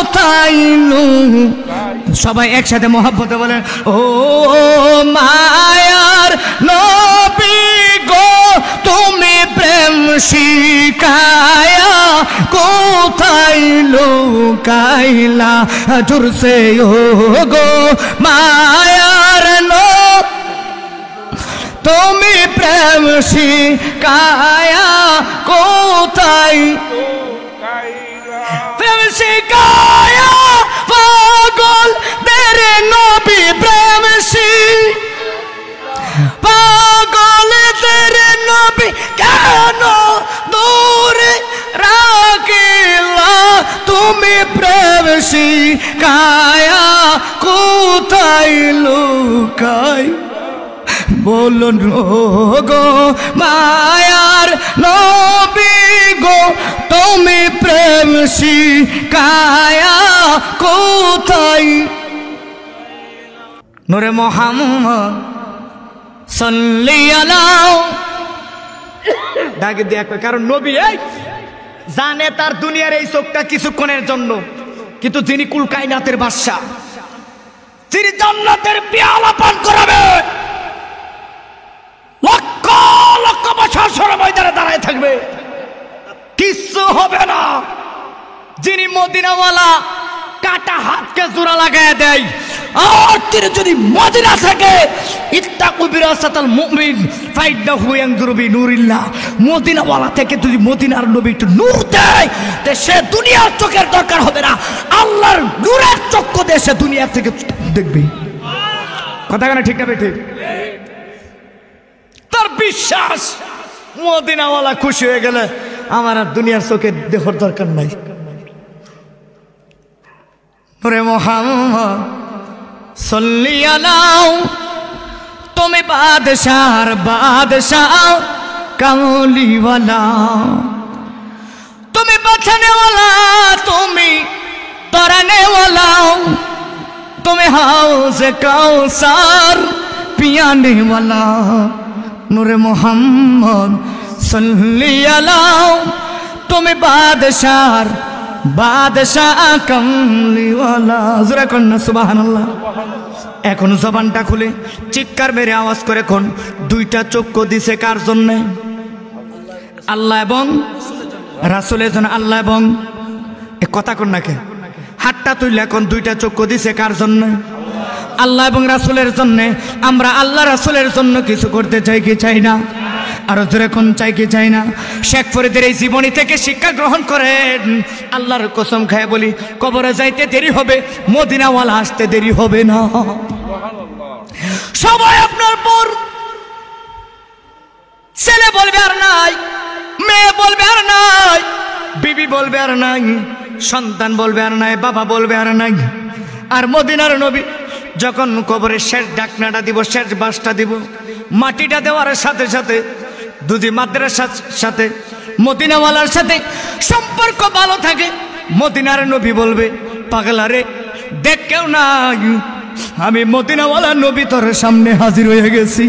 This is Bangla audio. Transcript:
কোথায় সবাই একসাথে মহব্বতে বলেন ও মায়ার নবী গো তুমি প্রেম শিখায়া কোথায় লুকাইলা জোরসে ও গো মায়ার নবী তুমি প্রেম শিখায়া কোথায় প্রেম শিখায়া পাগল তেরে নবী প্রেম পাগল তেরে নবী কেন দূরে রাখিলা তুমি প্রেম শিখায়া কোথায় লুকাই বলুন গো মায়ার নবী গো তুমি প্রেম শিখায়া কোথায় নূরে মুহাম্মদ সাল্লাল্লাহু ডাকে দেখ কারণ নবী এই জানে তার দুনিয়ার এই চোখটা কিছুক্ষণের জন্য কিন্তু যিনি কুল কায়নাতের বাদশা তিনি জান্নাতের পেয়ালা পান করাবে লক্ষ লক্ষ বছর সরে ময়দানে দাঁড়ায় থাকবে কিচ্ছু হবে না যিনি মদিনাওয়ালা কাটা হাতকে জোড়া লাগায় দেয় আর তিনি যদি মদিনা থেকে ইত্তাকু বিরাসাতাল মুমিন ফাইন্নাহু ইয়ানজুরু বিনুরিল্লাহ মদিনাওয়ালা থেকে যদি মদিনার নবী একটু নূর দেয় তে সে দুনিয়ার চোখের দরকার হবে না আল্লাহর নূরের চক্ষু দিয়ে সে দুনিয়া থেকে দেখবে কথা কেন ঠিক না বেঠিক তার বিশ্বাস মদিনাওয়ালা খুশি হয়ে গেলে আমার আর দুনিয়ার চোখে দেখার দরকার নাই নূরে মুহাম্মদ সাল্লাল্লাহু তুমি বাদশার বাদশাহ কামলিওয়ালা তুমি বাঁচানেওয়ালা তুমি তরানেওয়ালা তুমি হাউজে কাউসার পিয়ানেওয়ালা নূরে মুহাম্মদ সাল্লাল্লাহু তুমি বাদশার বাদশাহ কামলিওয়ালা জোরে কন্যা সুবহানাল্লাহ এখন জবানটা খুলে চিৎকার মেরে আওয়াজ করে কোন দুইটা চক্ষু দিছে কার জন্য আল্লাহ এবং রাসূলের জন্য আল্লাহ এবং এ কথা কোন নাকি হাতটা তুইলে এখন দুইটা চক্ষু দিছে কার জন্য আল্লাহ এবং রাসূলের জন্য আমরা আল্লাহ রাসূলের জন্য কিছু করতে চাই কি চাই না আর জোরে কোন চাই কি চাই না শেখ ফরিদের এই জীবনী থেকে শিক্ষা গ্রহণ করেন আল্লাহর কসম খায় বলি কবরে যাইতে দেরি হবে মদিনাওয়ালা আসতে দেরি হবে না সবাই আপনার পর ছেলে বলবে আর নাই মেয়ে বলবে আর নাই বিবি বলবে আর নাই সন্তান বলবে আর নাই বাবা বলবে আর নাই আর মদিনার নবী যখন কবরের শেষ ডাকনাটা দিব শেষ বাসটা দিব মাটিটা দেওয়ার সাথে সাথে দুজি মাদ্রাসার সাথে মদিনাওয়ালার সাথে সম্পর্ক ভালো থাকে মদিনার নবী বলবে পাগলারে দেখ কেউ নাই আমি মদিনাওয়ালা নবী তোর সামনে হাজির হয়ে গেছি।